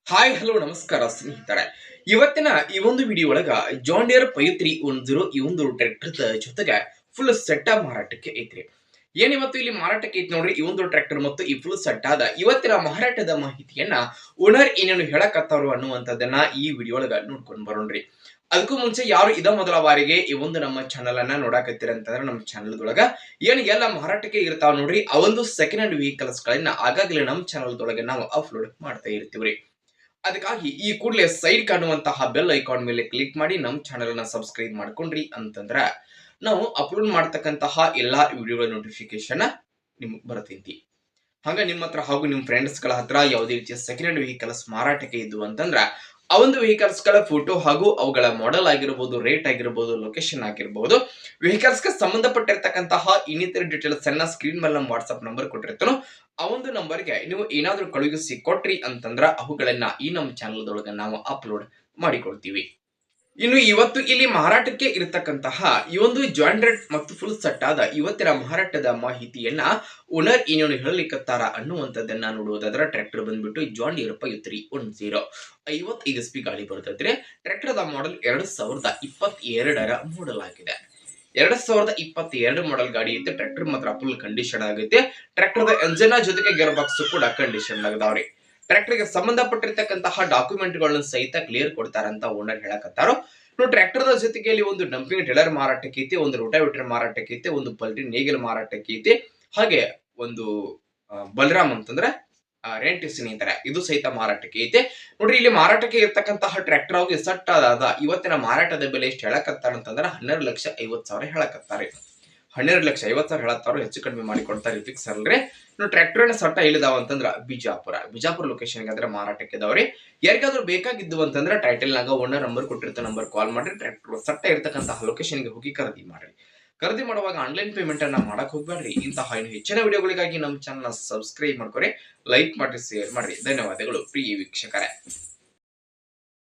Hi hello ನಮಸ್ಕಾರ ಸ್ನೇಹಿತರೆ. ಇವತ್ತಿನ ಈ ಒಂದು ವಿಡಿಯೋ ಒಳಗ ಜಾನ್ ಡಿಯರ್ 5310 ಈ ಒಂದು ಟ್ರ್ಯಾಕ್ಟರ್ ಜೊತೆಗೆ ಫುಲ್ ಸೆಟ್ ಮಾರಾಟಕ್ಕೆ ಐತ್ರಿ. ಏನಿವತ್ತು ಇಲ್ಲಿ ಮಾರಾಟಕ್ಕೆ ಐತಿ ನೋಡ್ರಿ ಈ ಒಂದು ಟ್ರ್ಯಾಕ್ಟರ್ ಮತ್ತು ಈ ಫುಲ್ ಸೆಟ್ ಆದ ಇವತ್ತಿನ ಮಾರಾಟದ ಮಾಹಿತಿಯನ್ನ ಓನರ್ ಏನೇನು ಹೇಳಕತ್ತಾರು ಅನ್ನುವಂಥದ್ದನ್ನ ಈ ವಿಡಿಯೋ ಒಳಗ ನೋಡ್ಕೊಂಡು ಬರೋಣ್ರಿ. ಅದಕ್ಕೂ ಮುಂಚೆ ಯಾರು ಇದ ಮೊದಲ ಬಾರಿಗೆ ಈ ಒಂದು ನಮ್ಮ ಚಾನಲ್ ಅನ್ನ ನೋಡಾಕತ್ತೀರ ಅಂತಂದ್ರೆ ನಮ್ಮ ಚಾನಲ್ ದೊಳಗ ಏನ್ ಎಲ್ಲ ಮಾರಾಟಕ್ಕೆ ಇರ್ತಾವ ನೋಡ್ರಿ ಆ ಒಂದು ಸೆಕೆಂಡ್ ಹ್ಯಾಂಡ್ ವೆಹಿಕಲ್ಸ್ ಗಳನ್ನ ಆಗಾಗಲೇ ನಮ್ಮ ಚಾನಲ್ ದೊಳಗೆ ನಾವು ಅಪ್ಲೋಡ್ ಮಾಡ್ತಾ ಇರ್ತೀವ್ರಿ. ಅದಕ್ಕಾಗಿ ಈ ಕೂಡಲೇ ಸೈಡ್ ಕಾಣುವಂತಹ ಬೆಲ್ ಐಕಾನ್ ಮೇಲೆ ಕ್ಲಿಕ್ ಮಾಡಿ ನಮ್ಮ ಚಾನೆಲ್ ಅನ್ನ ಸಬ್ಸ್ಕ್ರೈಬ್ ಮಾಡ್ಕೊಂಡ್ರಿ ಅಂತಂದ್ರ ನಾವು ಅಪ್ಲೋಡ್ ಮಾಡ್ತಕ್ಕಂತಹ ಎಲ್ಲಾ ವಿಡಿಯೋಗಳ ನೋಟಿಫಿಕೇಶನ್ ನಿಮ್ಗೆ ಬರ್ತೈತಿ. ಹಂಗ ನಿಮ್ಮ ಹತ್ರ ಹಾಗೂ ನಿಮ್ಮ ಫ್ರೆಂಡ್ಸ್ ಗಳ ಹತ್ರ ಯಾವುದೇ ರೀತಿಯ ಸೆಕೆಂಡ್ ಹ್ಯಾಂಡ್ ವೆಹಿಕಲ್ಸ್ ಮಾರಾಟಕ್ಕೆ ಇದ್ದು ಅಂತಂದ್ರ ಆ ಒಂದು ವೆಹಿಕಲ್ಸ್ ಗಳ ಫೋಟೋ ಹಾಗೂ ಅವುಗಳ ಮಾಡೆಲ್ ಆಗಿರಬಹುದು, ರೇಟ್ ಆಗಿರಬಹುದು, ಲೊಕೇಶನ್ ಆಗಿರಬಹುದು, ವೆಹಿಕಲ್ಸ್ ಗೆ ಸಂಬಂಧಪಟ್ಟಿರ್ತಕ್ಕಂತಹ ಇನ್ನಿತರ ಡೀಟೇಲ್ಸ್ ಅನ್ನ ಸ್ಕ್ರೀನ್ ಮೇಲೆ ನಮ್ಮ ವಾಟ್ಸ್ಆಪ್ ನಂಬರ್ ಕೊಟ್ಟಿರ್ತಾನೋ ಆ ಒಂದು ನಂಬರ್ಗೆ ನೀವು ಏನಾದ್ರೂ ಕಳುಹಿಸಿ ಕೊಟ್ರಿ ಅಂತಂದ್ರ ಅವುಗಳನ್ನ ಈ ನಮ್ಮ ಚಾನಲ್ ದೊಳಗ ನಾವು ಅಪ್ಲೋಡ್ ಮಾಡಿಕೊಡ್ತೀವಿ. ಇನ್ನು ಇವತ್ತು ಇಲ್ಲಿ ಮಾರಾಟಕ್ಕೆ ಇರತಕ್ಕಂತಹ ಈ ಒಂದು ಜಾಂಡ್ರೆಡ್ ಮತ್ತು ಫುಲ್ ಸೆಟ್ ಆದ ಇವತ್ತಿನ ಮಾರಾಟದ ಮಾಹಿತಿಯನ್ನ ಓನರ್ ಏನೇನು ಹೇಳಲಿಕ್ಕತ್ತಾರ ಅನ್ನುವಂಥದ್ದನ್ನ ನೋಡುವುದಾದ್ರೆ ಟ್ರ್ಯಾಕ್ಟರ್ ಬಂದ್ಬಿಟ್ಟು ಜಾನ್ ಡಿಯರ್ 5310 55 SP ಗಾಡಿ ಬರ್ತೈತ್ರಿ. ಟ್ರ್ಯಾಕ್ಟರ್ ದ ಮಾಡೆಲ್ 2022 ಮಾಡೆಲ್ ಆಗಿದೆ. 2022 ಮಾಡೆಲ್ ಗಾಡಿ ಐತೆ. ಟ್ರ್ಯಾಕ್ಟರ್ ಮಾತ್ರ ಫುಲ್ ಕಂಡೀಷನ್ ಆಗೈತೆ. ಟ್ರ್ಯಾಕ್ಟರ್ ದ ಎಂಜಿನ್ ಜೊತೆಗೆ ಗೇರ್ ಬಾಕ್ಸ್ ಕೂಡ ಕಂಡೀಷನ್ ಆಗದಾವ್ರಿ. ಟ್ರ್ಯಾಕ್ಟರ್ ಗೆ ಸಂಬಂಧಪಟ್ಟಿರ್ತಕ್ಕಂತಹ ಡಾಕ್ಯುಮೆಂಟ್ ಗಳನ್ನ ಸಹಿತ ಕ್ಲಿಯರ್ ಕೊಡ್ತಾರಂತ ಓನರ್ ಹೇಳಕತ್ತಾರೋ. ಟ್ರ್ಯಾಕ್ಟರ್ ದ ಜೊತೆಗೆ ಇಲ್ಲಿ ಒಂದು ಡಂಪಿಂಗ್ ಟೆಲರ್ ಮಾರಾಟಕ್ಕೆ ಐತಿ, ಒಂದು ರೋಟಾವೇಟರ್ ಮಾರಾಟಕ್ಕೆ ಐತಿ, ಒಂದು ಪಲ್ಟಿ ನೇಗಿಲ್ ಮಾರಾಟಕ್ಕೆ ಐತಿ, ಹಾಗೆ ಒಂದು ಬಲರಾಮ್ ಅಂತಂದ್ರೆ ರೆಂಟ್ ಸ್ನೇಹಿತರೆ ಇದು ಸಹಿತ ಮಾರಾಟಕ್ಕೆ ಐತೆ. ನೋಡ್ರಿ ಇಲ್ಲಿ ಮಾರಾಟಕ್ಕೆ ಇರ್ತಕ್ಕಂತಹ ಟ್ರ್ಯಾಕ್ಟರ್ ಅವ್ರಿಗೆ ಸೆಟ್ ಆದ ಇವತ್ತಿನ ಮಾರಾಟದ ಬೆಲೆ ಎಷ್ಟು ಹೇಳಕತ್ತಾರ ಅಂತಂದ್ರೆ 12,50,000 ಹೇಳಕತ್ತಾರೆ. 12,50,000 ಹೇಳತ್ತಾರು. ಹೆಚ್ಚು ಕಡಿಮೆ ಮಾಡಿ ಕೊಡ್ತಾರೆ, ಫಿಕ್ಸ್ ಅಲ್ರಿ. ಟ್ರ್ಯಾಕ್ಟರ್ ಸಟ್ಟ ಇಳಿದಾವ ಅಂತಂದ್ರ ಬಿಜಾಪುರ ಲೊಕೇಶನ್ ಆದ್ರೆ ಮಾರಾಟಕ್ಕೆ ಇದಾವ್ರಿ. ಯಾರಿಗಾದ್ರೂ ಬೇಕಾಗಿದ್ದು ಅಂತಂದ್ರೆ ಟೈಟಲ್ ನಾಗ ಓನರ್ ನಂಬರ್ ಕೊಟ್ಟಿರ್ತ ನಂಬರ್ ಕಾಲ್ ಮಾಡ್ರಿ. ಟ್ರ್ಯಾಕ್ಟರ್ ಸಟ್ಟ ಇರ್ತಕ್ಕಂತಹ ಲೊಕೇಶನ್ ಗೆ ಹೋಗಿ ಖರೀದಿ ಮಾಡ್ರಿ. ಖರೀದಿ ಮಾಡುವಾಗ ಆನ್ಲೈನ್ ಪೇಮೆಂಟ್ ಅನ್ನ ಮಾಡಕ್ ಹೋಗ್ಬೇಡ್ರಿ. ಇಂತಹ ಇನ್ನು ಹೆಚ್ಚಿನ ವಿಡಿಯೋಗಳಿಗಾಗಿ ನಮ್ಮ ಚಾನಲ್ ಸಬ್ಸ್ಕ್ರೈಬ್ ಮಾಡ್ಕೊರಿ, ಲೈಕ್ ಮಾಡಿ, ಶೇರ್ ಮಾಡ್ರಿ. ಧನ್ಯವಾದಗಳು ಪ್ರಿಯ ವೀಕ್ಷಕರೇ.